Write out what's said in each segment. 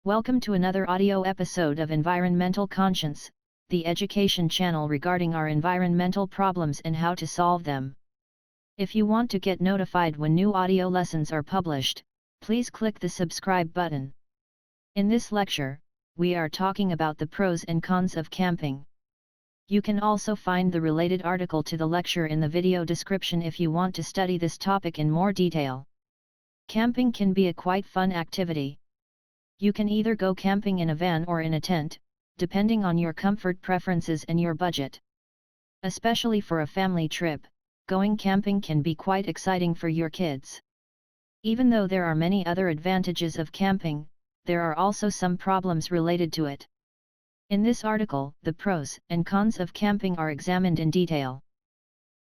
Welcome to another audio episode of Environmental Conscience, the education channel regarding our environmental problems and how to solve them. If you want to get notified when new audio lessons are published, please click the subscribe button. In this lecture, we are talking about the pros and cons of camping. You can also find the related article to the lecture in the video description if you want to study this topic in more detail. Camping can be a quite fun activity. You can either go camping in a van or in a tent, depending on your comfort preferences and your budget. Especially for a family trip, going camping can be quite exciting for your kids. Even though there are many other advantages of camping, there are also some problems related to it. In this article, the pros and cons of camping are examined in detail.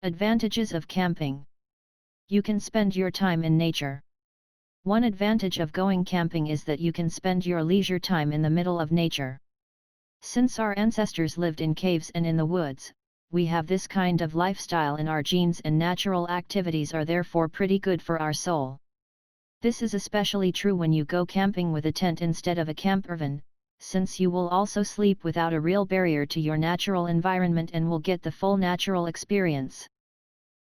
Advantages of camping. You can spend your time in nature. One advantage of going camping is that you can spend your leisure time in the middle of nature. Since our ancestors lived in caves and in the woods, we have this kind of lifestyle in our genes, and natural activities are therefore pretty good for our soul. This is especially true when you go camping with a tent instead of a campervan, since you will also sleep without a real barrier to your natural environment and will get the full natural experience.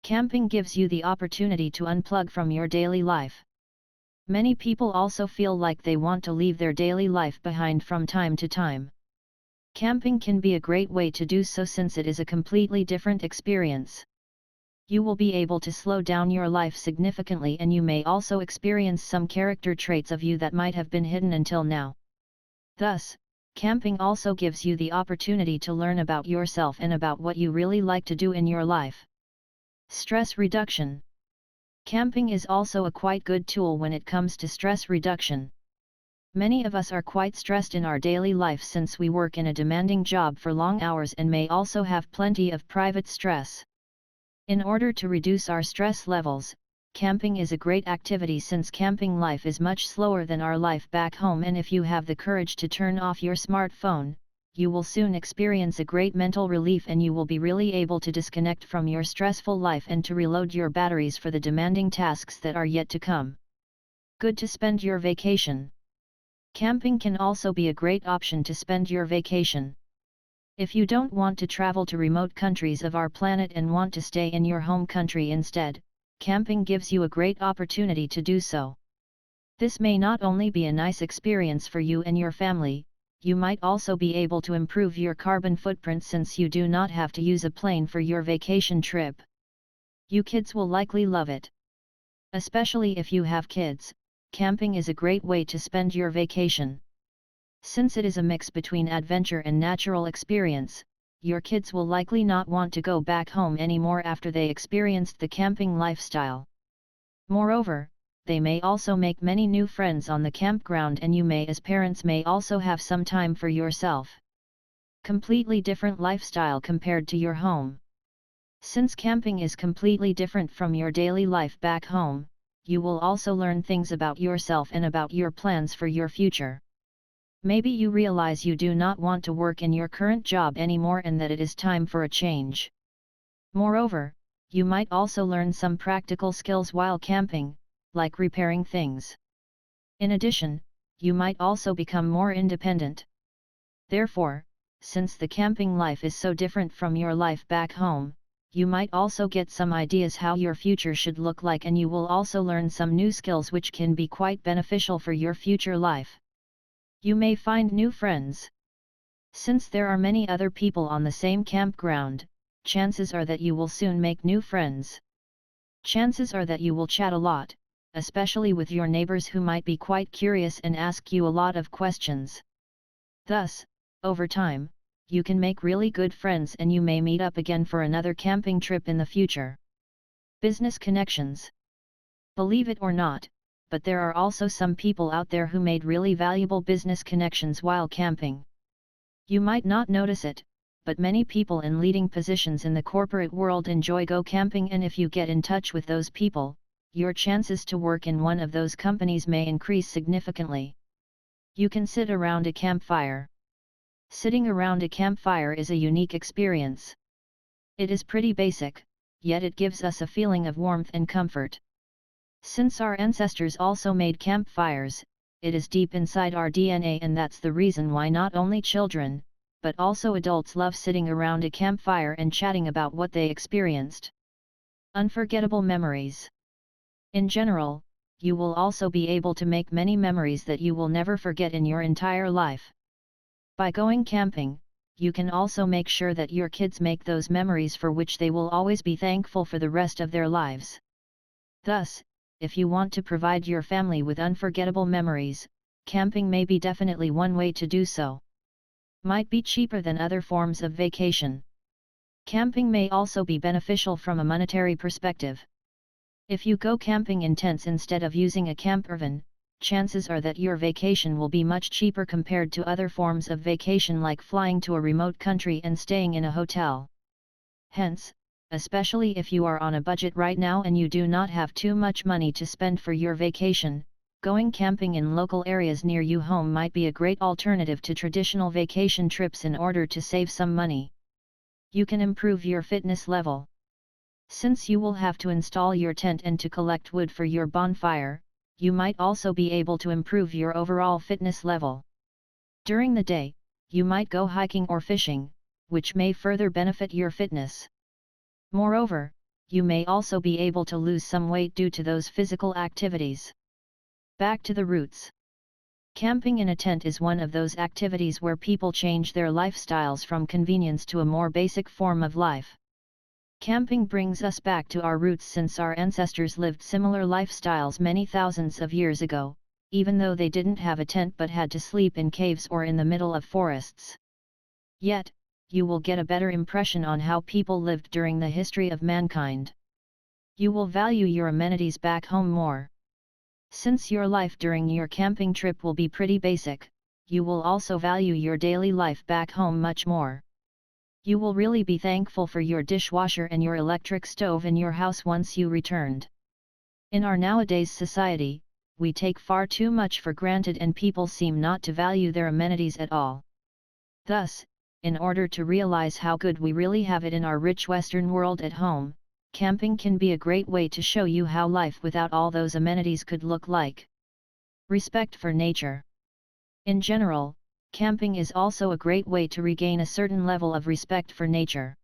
Camping gives you the opportunity to unplug from your daily life. Many people also feel like they want to leave their daily life behind from time to time. Camping can be a great way to do so since it is a completely different experience. You will be able to slow down your life significantly, and you may also experience some character traits of you that might have been hidden until now. Thus, camping also gives you the opportunity to learn about yourself and about what you really like to do in your life. Stress reduction. Camping is also a quite good tool when it comes to stress reduction. Many of us are quite stressed in our daily life since we work in a demanding job for long hours and may also have plenty of private stress. In order to reduce our stress levels, camping is a great activity since camping life is much slower than our life back home, and if you have the courage to turn off your smartphone, you will soon experience a great mental relief and you will be really able to disconnect from your stressful life and to reload your batteries for the demanding tasks that are yet to come. Good to spend your vacation. Camping can also be a great option to spend your vacation. If you don't want to travel to remote countries of our planet and want to stay in your home country instead, camping gives you a great opportunity to do so. This may not only be a nice experience for you and your family, you might also be able to improve your carbon footprint since you do not have to use a plane for your vacation trip. You kids will likely love it. Especially if you have kids, camping is a great way to spend your vacation. Since it is a mix between adventure and natural experience, your kids will likely not want to go back home anymore after they experienced the camping lifestyle. Moreover, they may also make many new friends on the campground, and you may as parents may also have some time for yourself. Completely different lifestyle compared to your home. Since camping is completely different from your daily life back home, you will also learn things about yourself and about your plans for your future. Maybe you realize you do not want to work in your current job anymore and that it is time for a change. Moreover, you might also learn some practical skills while camping, like repairing things. In addition, you might also become more independent. Therefore, since the camping life is so different from your life back home, you might also get some ideas how your future should look like, and you will also learn some new skills which can be quite beneficial for your future life. You may find new friends. Since there are many other people on the same campground, chances are that you will soon make new friends. Chances are that you will chat a lot, especially with your neighbors who might be quite curious and ask you a lot of questions. Thus, over time, you can make really good friends and you may meet up again for another camping trip in the future. Business connections. Believe it or not, but there are also some people out there who made really valuable business connections while camping. You might not notice it, but many people in leading positions in the corporate world enjoy go camping, and if you get in touch with those people, your chances to work in one of those companies may increase significantly. You can sit around a campfire. Sitting around a campfire is a unique experience. It is pretty basic, yet it gives us a feeling of warmth and comfort. Since our ancestors also made campfires, it is deep inside our DNA, and that's the reason why not only children, but also adults love sitting around a campfire and chatting about what they experienced. Unforgettable memories. In general, you will also be able to make many memories that you will never forget in your entire life. By going camping, you can also make sure that your kids make those memories for which they will always be thankful for the rest of their lives. Thus, if you want to provide your family with unforgettable memories, camping may be definitely one way to do so. Might be cheaper than other forms of vacation. Camping may also be beneficial from a monetary perspective. If you go camping in tents instead of using a campervan, chances are that your vacation will be much cheaper compared to other forms of vacation like flying to a remote country and staying in a hotel. Hence, especially if you are on a budget right now and you do not have too much money to spend for your vacation, going camping in local areas near you home might be a great alternative to traditional vacation trips in order to save some money. You can improve your fitness level. Since you will have to install your tent and to collect wood for your bonfire, you might also be able to improve your overall fitness level. During the day, you might go hiking or fishing, which may further benefit your fitness. Moreover, you may also be able to lose some weight due to those physical activities. Back to the roots. Camping in a tent is one of those activities where people change their lifestyles from convenience to a more basic form of life. Camping brings us back to our roots since our ancestors lived similar lifestyles many thousands of years ago, even though they didn't have a tent but had to sleep in caves or in the middle of forests. Yet, you will get a better impression on how people lived during the history of mankind. You will value your amenities back home more. Since your life during your camping trip will be pretty basic, you will also value your daily life back home much more. You will really be thankful for your dishwasher and your electric stove in your house once you returned. In our nowadays society, we take far too much for granted and people seem not to value their amenities at all. Thus, in order to realize how good we really have it in our rich Western world at home, camping can be a great way to show you how life without all those amenities could look like. Respect for nature. In general, camping is also a great way to regain a certain level of respect for nature.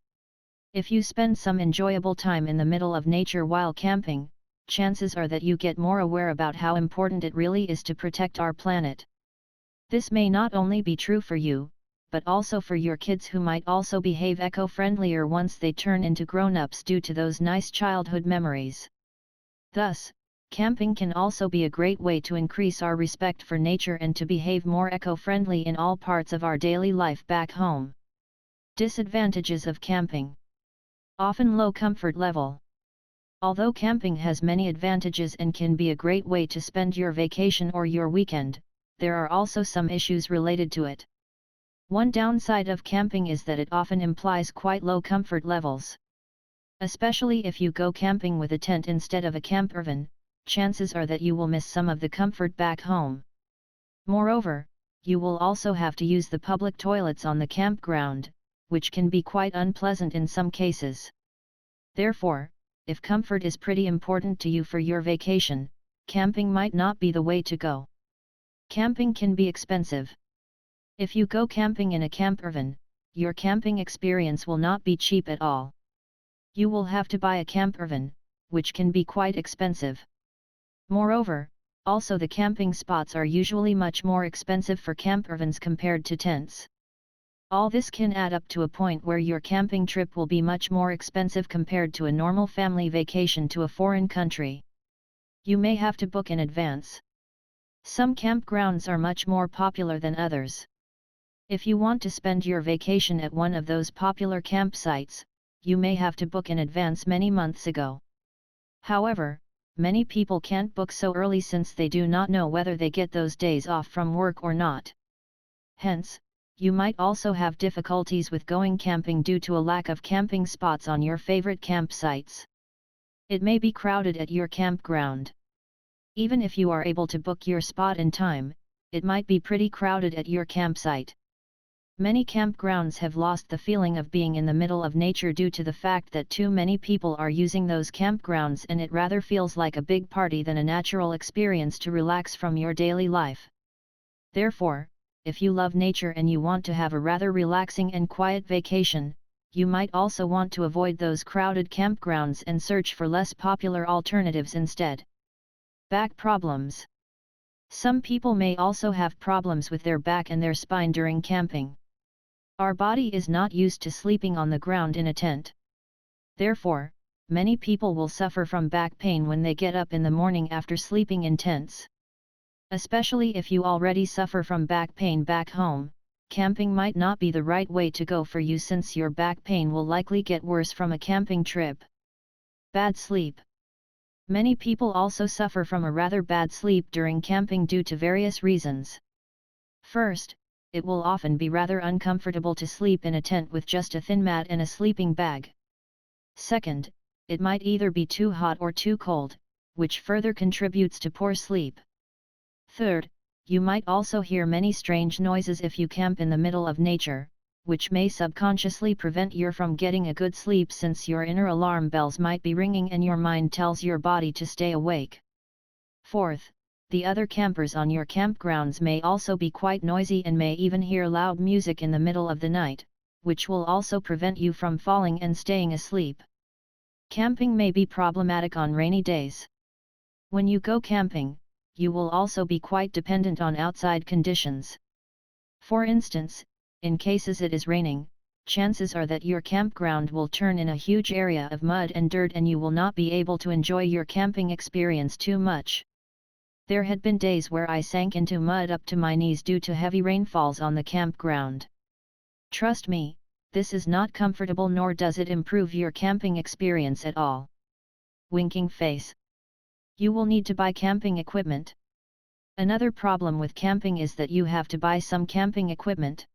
If you spend some enjoyable time in the middle of nature while camping, chances are that you get more aware about how important it really is to protect our planet. This may not only be true for you, but also for your kids who might also behave eco-friendlier once they turn into grown-ups due to those nice childhood memories. Thus, camping can also be a great way to increase our respect for nature and to behave more eco-friendly in all parts of our daily life back home. Disadvantages of camping. Often low comfort level. Although camping has many advantages and can be a great way to spend your vacation or your weekend, there are also some issues related to it. One downside of camping is that it often implies quite low comfort levels. Especially if you go camping with a tent instead of a campervan, chances are that you will miss some of the comfort back home. Moreover, you will also have to use the public toilets on the campground, which can be quite unpleasant in some cases. Therefore, if comfort is pretty important to you for your vacation, camping might not be the way to go. Camping can be expensive. If you go camping in a campervan, your camping experience will not be cheap at all. You will have to buy a campervan, which can be quite expensive. Moreover, also the camping spots are usually much more expensive for campervans compared to tents. All this can add up to a point where your camping trip will be much more expensive compared to a normal family vacation to a foreign country. You may have to book in advance. Some campgrounds are much more popular than others. If you want to spend your vacation at one of those popular campsites, you may have to book in advance many months ago. However, many people can't book so early since they do not know whether they get those days off from work or not. Hence, you might also have difficulties with going camping due to a lack of camping spots on your favorite campsites. It may be crowded at your campground. Even if you are able to book your spot in time, it might be pretty crowded at your campsite. Many campgrounds have lost the feeling of being in the middle of nature due to the fact that too many people are using those campgrounds, and it rather feels like a big party than a natural experience to relax from your daily life. Therefore, if you love nature and you want to have a rather relaxing and quiet vacation, you might also want to avoid those crowded campgrounds and search for less popular alternatives instead. Back problems. Some people may also have problems with their back and their spine during camping. Our body is not used to sleeping on the ground in a tent. Therefore, many people will suffer from back pain when they get up in the morning after sleeping in tents. Especially if you already suffer from back pain back home, camping might not be the right way to go for you, since your back pain will likely get worse from a camping trip. Bad sleep. Many people also suffer from a rather bad sleep during camping due to various reasons. First, it will often be rather uncomfortable to sleep in a tent with just a thin mat and a sleeping bag. Second, it might either be too hot or too cold, which further contributes to poor sleep. Third, you might also hear many strange noises if you camp in the middle of nature, which may subconsciously prevent you from getting a good sleep, since your inner alarm bells might be ringing and your mind tells your body to stay awake. Fourth, the other campers on your campgrounds may also be quite noisy and may even hear loud music in the middle of the night, which will also prevent you from falling and staying asleep. Camping may be problematic on rainy days. When you go camping, you will also be quite dependent on outside conditions. For instance, in cases it is raining, chances are that your campground will turn in a huge area of mud and dirt and you will not be able to enjoy your camping experience too much. There had been days where I sank into mud up to my knees due to heavy rainfalls on the campground. Trust me, this is not comfortable, nor does it improve your camping experience at all. Winking face. You will need to buy camping equipment. Another problem with camping is that you have to buy some camping equipment.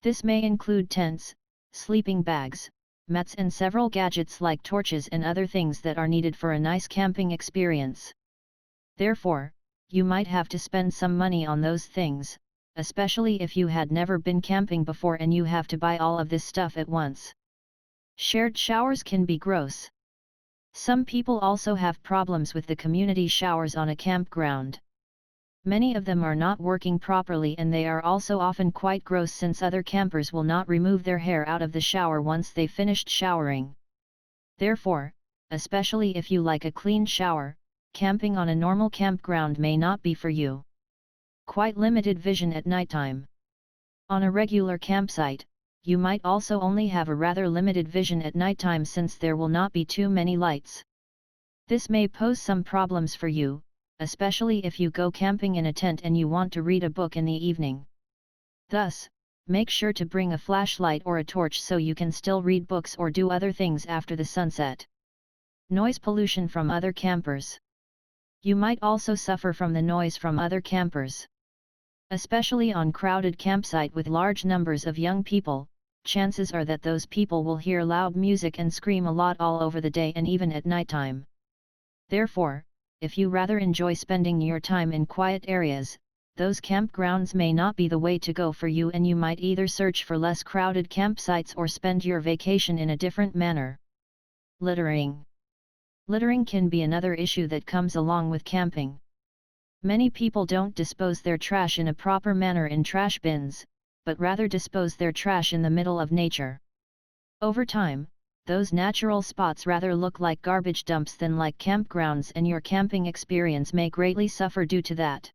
This may include tents, sleeping bags, mats and several gadgets like torches and other things that are needed for a nice camping experience. Therefore, you might have to spend some money on those things, especially if you had never been camping before and you have to buy all of this stuff at once. Shared showers can be gross. Some people also have problems with the community showers on a campground. Many of them are not working properly and they are also often quite gross, since other campers will not remove their hair out of the shower once they finished showering. Therefore, especially if you like a clean shower, camping on a normal campground may not be for you. Quite limited vision at nighttime. On a regular campsite, you might also only have a rather limited vision at nighttime, since there will not be too many lights. This may pose some problems for you, especially if you go camping in a tent and you want to read a book in the evening. Thus, make sure to bring a flashlight or a torch so you can still read books or do other things after the sunset. Noise pollution from other campers. You might also suffer from the noise from other campers. Especially on crowded campsite with large numbers of young people, chances are that those people will hear loud music and scream a lot all over the day and even at nighttime. Therefore, if you rather enjoy spending your time in quiet areas, those campgrounds may not be the way to go for you, and you might either search for less crowded campsites or spend your vacation in a different manner. Littering. Littering can be another issue that comes along with camping. Many people don't dispose their trash in a proper manner in trash bins, but rather dispose their trash in the middle of nature. Over time, those natural spots rather look like garbage dumps than like campgrounds, and your camping experience may greatly suffer due to that.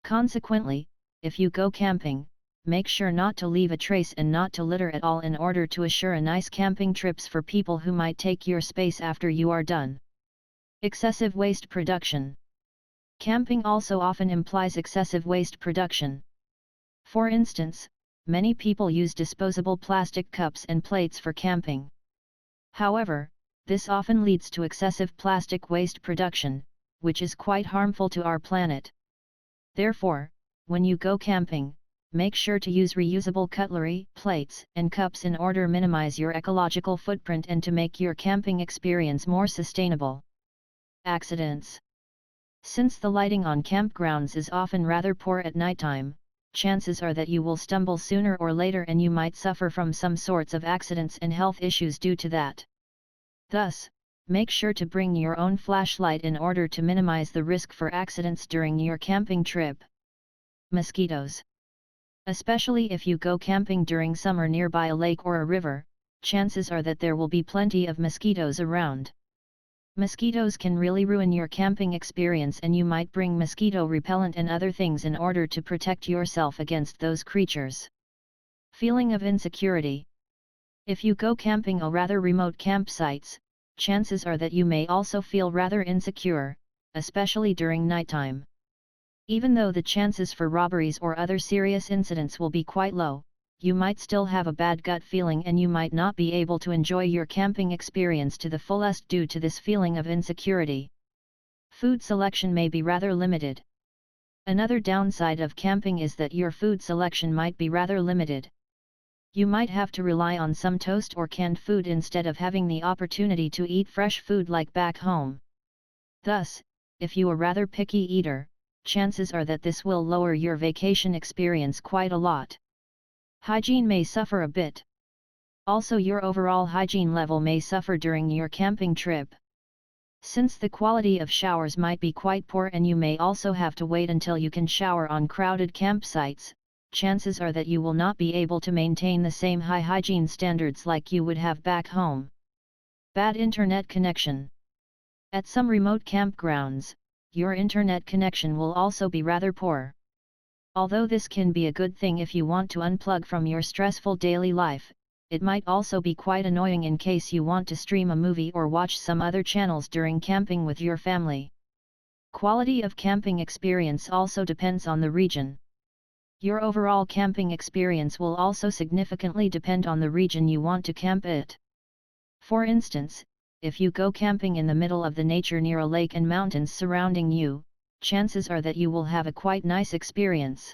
Consequently, if you go camping, make sure not to leave a trace and not to litter at all in order to assure a nice camping trips for people who might take your space after you are done. Excessive waste production. Camping also often implies excessive waste production. For instance, many people use disposable plastic cups and plates for camping. However, this often leads to excessive plastic waste production, which is quite harmful to our planet. Therefore, when you go camping, make sure to use reusable cutlery, plates, and cups in order to minimize your ecological footprint and to make your camping experience more sustainable. Accidents. Since the lighting on campgrounds is often rather poor at nighttime, chances are that you will stumble sooner or later and you might suffer from some sorts of accidents and health issues due to that. Thus, make sure to bring your own flashlight in order to minimize the risk for accidents during your camping trip. Mosquitoes. Especially if you go camping during summer nearby a lake or a river, chances are that there will be plenty of mosquitoes around. Mosquitoes can really ruin your camping experience, and you might bring mosquito repellent and other things in order to protect yourself against those creatures. Feeling of insecurity. If you go camping at rather remote campsites, chances are that you may also feel rather insecure, especially during nighttime. Even though the chances for robberies or other serious incidents will be quite low, you might still have a bad gut feeling and you might not be able to enjoy your camping experience to the fullest due to this feeling of insecurity. Food selection may be rather limited. Another downside of camping is that your food selection might be rather limited. You might have to rely on some toast or canned food instead of having the opportunity to eat fresh food like back home. Thus, if you are a rather picky eater, chances are that this will lower your vacation experience quite a lot. Hygiene may suffer a bit. Also, your overall hygiene level may suffer during your camping trip. Since the quality of showers might be quite poor and you may also have to wait until you can shower on crowded campsites, chances are that you will not be able to maintain the same high hygiene standards like you would have back home. Bad internet connection. At some remote campgrounds, your internet connection will also be rather poor. Although this can be a good thing if you want to unplug from your stressful daily life, it might also be quite annoying in case you want to stream a movie or watch some other channels during camping with your family. Quality of camping experience also depends on the region. Your overall camping experience will also significantly depend on the region you want to camp at. For instance, if you go camping in the middle of the nature near a lake and mountains surrounding you, chances are that you will have a quite nice experience.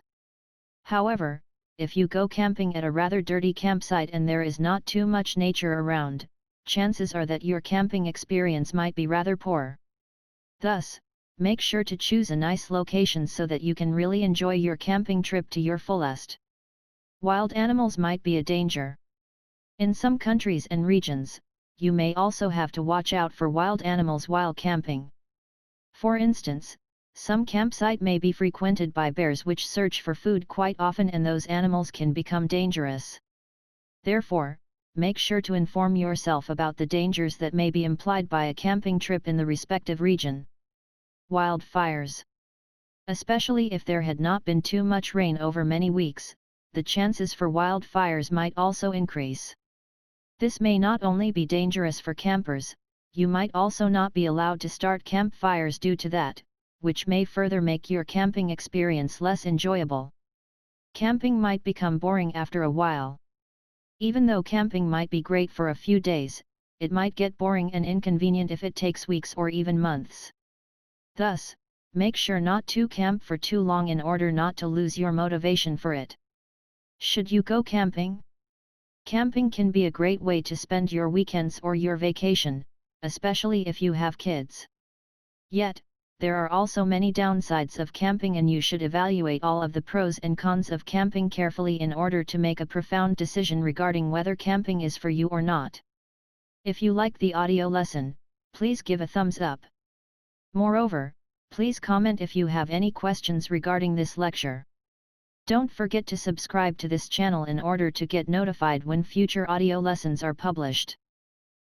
However, if you go camping at a rather dirty campsite and there is not too much nature around, chances are that your camping experience might be rather poor. Thus, make sure to choose a nice location so that you can really enjoy your camping trip to your fullest. Wild animals might be a danger. In some countries and regions, you may also have to watch out for wild animals while camping. For instance, some campsite may be frequented by bears which search for food quite often, and those animals can become dangerous. Therefore, make sure to inform yourself about the dangers that may be implied by a camping trip in the respective region. Wildfires. Especially if there had not been too much rain over many weeks, the chances for wildfires might also increase. This may not only be dangerous for campers, you might also not be allowed to start campfires due to that, which may further make your camping experience less enjoyable. Camping might become boring after a while. Even though camping might be great for a few days, it might get boring and inconvenient if it takes weeks or even months. Thus, make sure not to camp for too long in order not to lose your motivation for it. Should you go camping? Camping can be a great way to spend your weekends or your vacation, especially if you have kids. Yet, there are also many downsides of camping, and you should evaluate all of the pros and cons of camping carefully in order to make a profound decision regarding whether camping is for you or not. If you like the audio lesson, please give a thumbs up. Moreover, please comment if you have any questions regarding this lecture. Don't forget to subscribe to this channel in order to get notified when future audio lessons are published.